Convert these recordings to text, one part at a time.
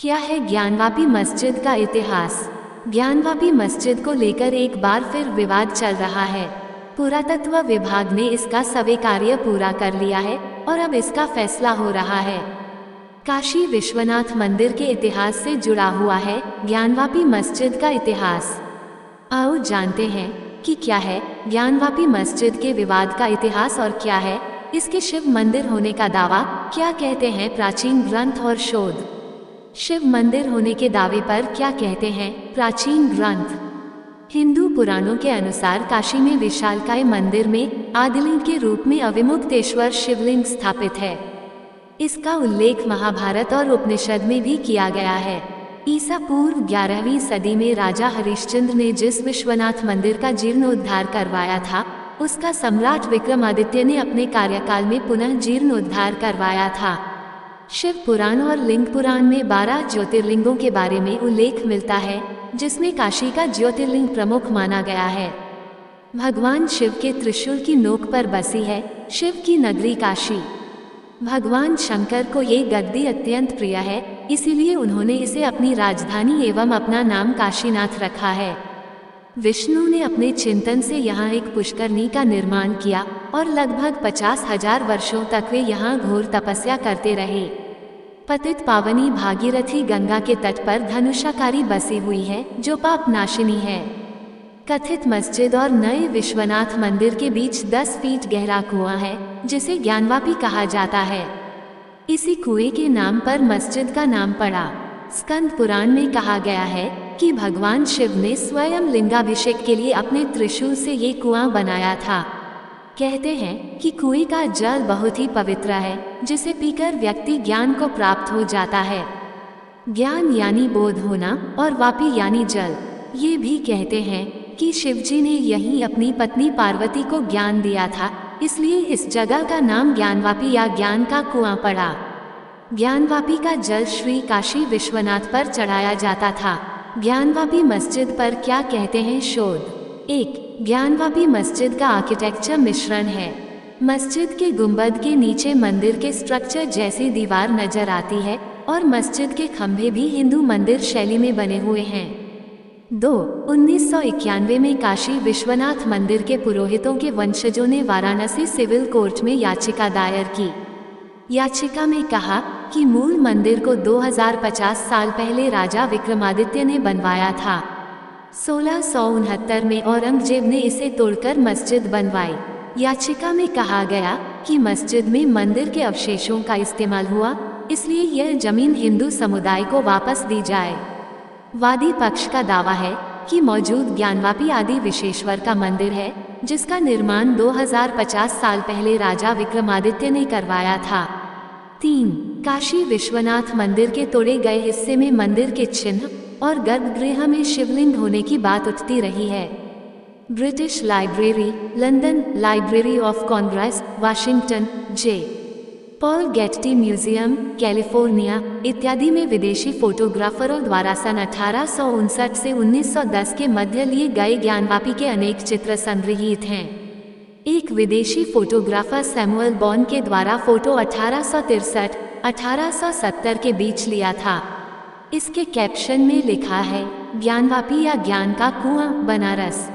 क्या है ज्ञानवापी मस्जिद का इतिहास? ज्ञानवापी मस्जिद को लेकर एक बार फिर विवाद चल रहा है। पुरातत्व विभाग ने इसका सभी कार्य पूरा कर लिया है और अब इसका फैसला हो रहा है। काशी विश्वनाथ मंदिर के इतिहास से जुड़ा हुआ है ज्ञानवापी मस्जिद का इतिहास। आओ जानते हैं कि क्या है ज्ञानवापी मस्जिद के विवाद का इतिहास और क्या है इसके शिव मंदिर होने का दावा। क्या कहते हैं प्राचीन ग्रंथ और शोध? शिव मंदिर होने के दावे पर क्या कहते हैं प्राचीन ग्रंथ? हिंदू पुराणों के अनुसार काशी में विशालकाय मंदिर में आदिलिंग के रूप में अविमुक्तेश्वर शिवलिंग स्थापित है। इसका उल्लेख महाभारत और उपनिषद में भी किया गया है। ईसा पूर्व 11वीं सदी में राजा हरिश्चंद्र ने जिस विश्वनाथ मंदिर का जीर्णोद्धार करवाया था, उसका सम्राट विक्रमादित्य ने अपने कार्यकाल में पुनः जीर्णोद्धार करवाया था। शिव पुराण और लिंग पुराण में 12 ज्योतिर्लिंगों के बारे में उल्लेख मिलता है, जिसमें काशी का ज्योतिर्लिंग प्रमुख माना गया है। भगवान शिव के त्रिशूल की नोक पर बसी है शिव की नगरी काशी। भगवान शंकर को ये गद्दी अत्यंत प्रिय है, इसीलिए उन्होंने इसे अपनी राजधानी एवं अपना नाम काशीनाथ रखा है। विष्णु ने अपने चिंतन से यहाँ एक पुष्करनी का निर्माण किया और लगभग 50,000 वर्षों तक वे यहाँ घोर तपस्या करते रहे। पतित पावनी भागीरथी गंगा के तट पर धनुषाकारी बसी हुई है, जो पाप नाशिनी है। कथित मस्जिद और नए विश्वनाथ मंदिर के बीच 10 फीट गहरा कुआं है, जिसे ज्ञानवापी कहा जाता है। इसी कुएं के नाम पर मस्जिद का नाम पड़ा। स्कंद पुराण में कहा गया है कि भगवान शिव ने स्वयं लिंगाभिषेक के लिए अपने त्रिशूल से ये कुआं बनाया था। कहते हैं कि कुएं का जल बहुत ही पवित्र है, जिसे पीकर व्यक्ति ज्ञान को प्राप्त हो जाता है। ज्ञान यानी बोध होना और वापी यानी जल। ये भी कहते हैं कि शिवजी ने यहीं अपनी पत्नी पार्वती को ज्ञान दिया था, इसलिए इस जगह का नाम ज्ञानवापी या ज्ञान का कुआं पड़ा। ज्ञानवापी का जल श्री काशी विश्वनाथ पर चढ़ाया जाता था। ज्ञानवापी मस्जिद पर क्या कहते हैं शोध? 1. ज्ञानवापी मस्जिद का आर्किटेक्चर मिश्रण है। मस्जिद के गुंबद के नीचे मंदिर के स्ट्रक्चर जैसी दीवार नजर आती है और मस्जिद के खंभे भी हिंदू मंदिर शैली में बने हुए हैं। 2. 1991 में काशी विश्वनाथ मंदिर के पुरोहितों के वंशजों ने वाराणसी सिविल कोर्ट में याचिका दायर की। याचिका में कहा कि मूल मंदिर को 2050 साल पहले राजा विक्रमादित्य ने बनवाया था। 1669 में औरंगजेब ने इसे तोड़कर मस्जिद बनवाई। याचिका में कहा गया कि मस्जिद में मंदिर के अवशेषों का इस्तेमाल हुआ, इसलिए यह जमीन हिंदू समुदाय को वापस दी जाए। वादी पक्ष का दावा है कि मौजूद ज्ञानवापी आदि विश्वेश्वर का मंदिर है, जिसका निर्माण 2050 साल पहले राजा विक्रमादित्य ने करवाया था। 3. काशी विश्वनाथ मंदिर के तोड़े गए हिस्से में मंदिर के चिन्ह और गर्भगृह में शिवलिंग होने की बात उठती रही है। British Library, London, Library of Congress, Washington, J. Paul Getty Museum, California इत्यादि में विदेशी फोटोग्राफरों द्वारा सन 1859 से 1910 के मध्य लिए गए ज्ञानवापी के अनेक चित्र संग्रहीत हैं। एक विदेशी फोटोग्राफर सैमुअल बॉन के द्वारा फोटो 1863-1870 के बीच लिया था। इसके कैप्शन में लिखा है, ज्ञानवापी या ज्ञान का कुआं, बनारस।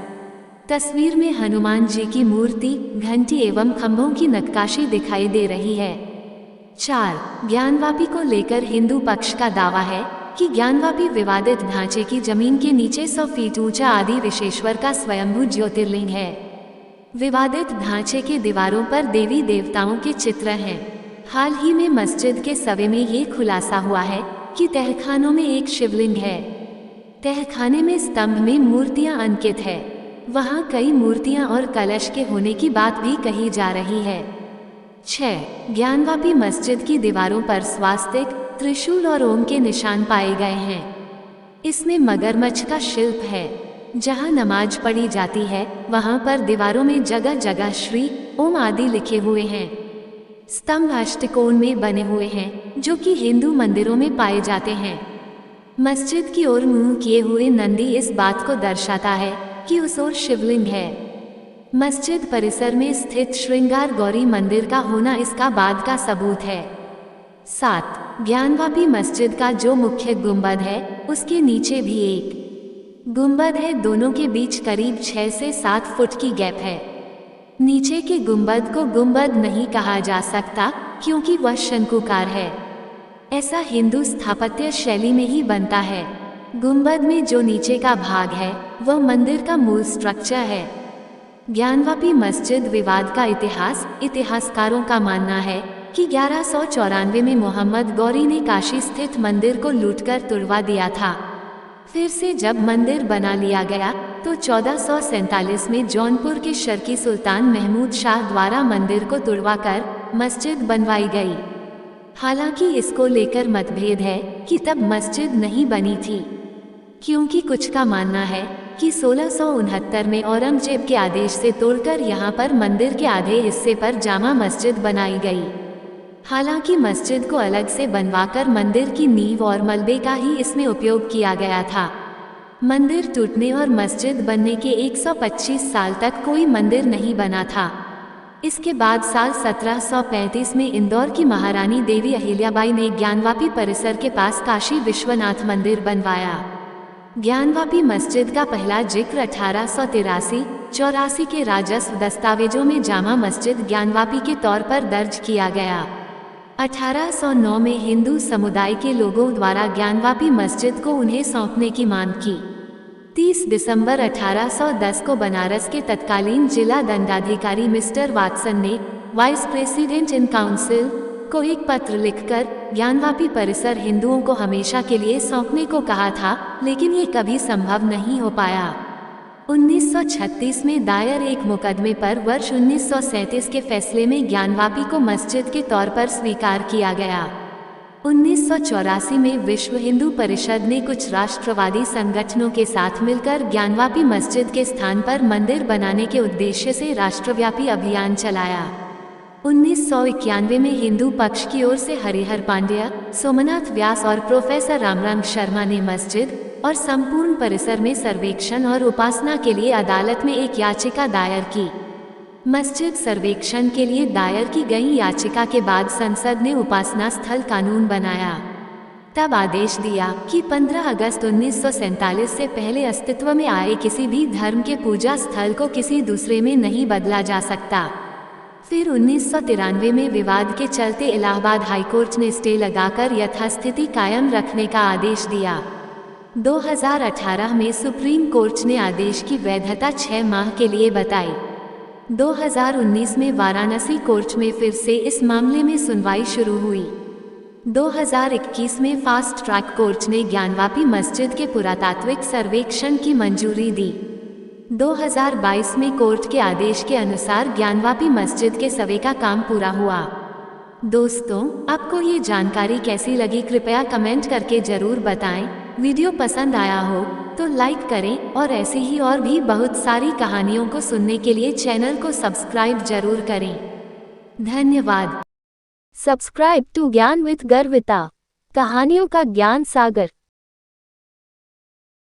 तस्वीर में हनुमान जी की मूर्ति, घंटी एवं खंभों की नक्काशी दिखाई दे रही है। 4. ज्ञानवापी को लेकर हिंदू पक्ष का दावा है कि ज्ञानवापी विवादित ढांचे की जमीन के नीचे 100 फीट ऊंचा आदि विश्वेश्वर का स्वयंभू ज्योतिर्लिंग है। विवादित ढांचे के दीवारों पर देवी देवताओं के चित्र हैं। हाल ही में मस्जिद के सवे में ये खुलासा हुआ है कि तहखानों में एक शिवलिंग है। तहखाने में स्तंभ में मूर्तियां अंकित है। वहां कई मूर्तियां और कलश के होने की बात भी कही जा रही है। 6. ज्ञानवापी मस्जिद की दीवारों पर स्वास्तिक, त्रिशूल और ओम के निशान पाए गए हैं। इसमें मगरमच्छ का शिल्प है। जहां नमाज पढ़ी जाती है, वहां पर दीवारों में जगह जगह श्री, ओम आदि लिखे हुए हैं। स्तंभ अष्टकोण में बने हुए हैं, जो कि हिंदू मंदिरों में पाए जाते हैं। मस्जिद की ओर मुंह किए हुए नंदी इस बात को दर्शाता है कि उस ओर शिवलिंग है। मस्जिद परिसर में स्थित श्रृंगार गौरी मंदिर का होना इसका बाद का सबूत है। 7. ज्ञानवापी मस्जिद का जो मुख्य गुंबद है उसके नीचे भी एक गुंबद है। दोनों के बीच करीब 6 से 7 फुट की गैप है। नीचे के गुंबद को गुंबद नहीं कहा जा सकता क्योंकि वह शंकुकार है। ऐसा हिंदू स्थापत्य शैली में ही बनता है। गुंबद में जो नीचे का भाग है वह मंदिर का मूल स्ट्रक्चर है। ज्ञानवापी मस्जिद विवाद का इतिहास। इतिहासकारों का मानना है कि 1194 में मोहम्मद गौरी ने काशी स्थित मंदिर को लूटकर तुड़वा दिया था। फिर से जब मंदिर बना लिया गया तो 1447 में जौनपुर के शर्की सुल्तान महमूद शाह द्वारा मंदिर को तुड़वाकर मस्जिद बनवाई गई। हालांकि इसको लेकर मतभेद है कि तब मस्जिद नहीं बनी थी, क्योंकि कुछ का मानना है कि 1669 में औरंगजेब के आदेश से तोड़कर यहाँ पर मंदिर के आधे हिस्से पर जामा मस्जिद बनाई गई। हालांकि मस्जिद को अलग से बनवाकर मंदिर की नींव और मलबे का ही इसमें उपयोग किया गया था। मंदिर टूटने और मस्जिद बनने के 125 साल तक कोई मंदिर नहीं बना था। इसके बाद साल 1735 में इंदौर की महारानी देवी अहिल्याबाई ने ज्ञानवापी परिसर के पास काशी विश्वनाथ मंदिर बनवाया। ज्ञानवापी मस्जिद का पहला जिक्र 1883-84 के राजस्व दस्तावेजों में जामा मस्जिद ज्ञानवापी के तौर पर दर्ज किया गया। 1809 में हिंदू समुदाय के लोगों द्वारा ज्ञानवापी मस्जिद को उन्हें सौंपने की मांग की। 30 दिसंबर 1810 को बनारस के तत्कालीन जिला दंडाधिकारी मिस्टर वाटसन ने वाइस प्रेसिडेंट इन काउंसिल को एक पत्र लिखकर ज्ञानवापी परिसर हिंदुओं को हमेशा के लिए सौंपने को कहा था, लेकिन ये कभी संभव नहीं हो पाया। 1936 में दायर एक मुकदमे पर वर्ष 1937 के फैसले में ज्ञानवापी को मस्जिद के तौर पर स्वीकार किया गया। 1984 में विश्व हिंदू परिषद ने कुछ राष्ट्रवादी संगठनों के साथ मिलकर ज्ञानवापी मस्जिद के स्थान पर मंदिर बनाने के उद्देश्य से राष्ट्रव्यापी अभियान चलाया। 1991 में हिंदू पक्ष की ओर से हरिहर पांड्या, सोमनाथ व्यास और प्रोफेसर रामरंग शर्मा ने मस्जिद और संपूर्ण परिसर में सर्वेक्षण और उपासना के लिए अदालत में एक याचिका दायर की। मस्जिद सर्वेक्षण के लिए दायर की गई याचिका के बाद संसद ने उपासना स्थल कानून बनाया। तब आदेश दिया कि 15 अगस्त 1947 से पहले अस्तित्व में आए किसी भी धर्म के पूजा स्थल को किसी दूसरे में नहीं बदला जा सकता। फिर 1993 में विवाद के चलते इलाहाबाद हाईकोर्ट ने स्टे लगाकर यथास्थिति कायम रखने का आदेश दिया। 2018 में सुप्रीम कोर्ट ने आदेश की वैधता 6 माह के लिए बताई। 2019 में वाराणसी कोर्ट में फिर से इस मामले में सुनवाई शुरू हुई। 2021 में फास्ट ट्रैक कोर्ट ने ज्ञानवापी मस्जिद के पुरातात्विक सर्वेक्षण की मंजूरी दी। 2022 में कोर्ट के आदेश के अनुसार ज्ञानवापी मस्जिद के सर्वे का काम पूरा हुआ। दोस्तों, आपको ये जानकारी कैसी लगी कृपया कमेंट करके जरूर बताएं। वीडियो पसंद आया हो तो लाइक करें और ऐसी ही और भी बहुत सारी कहानियों को सुनने के लिए चैनल को सब्सक्राइब जरूर करें। धन्यवाद। सब्सक्राइब टू ज्ञान विद गर्विता, कहानियों का ज्ञान सागर।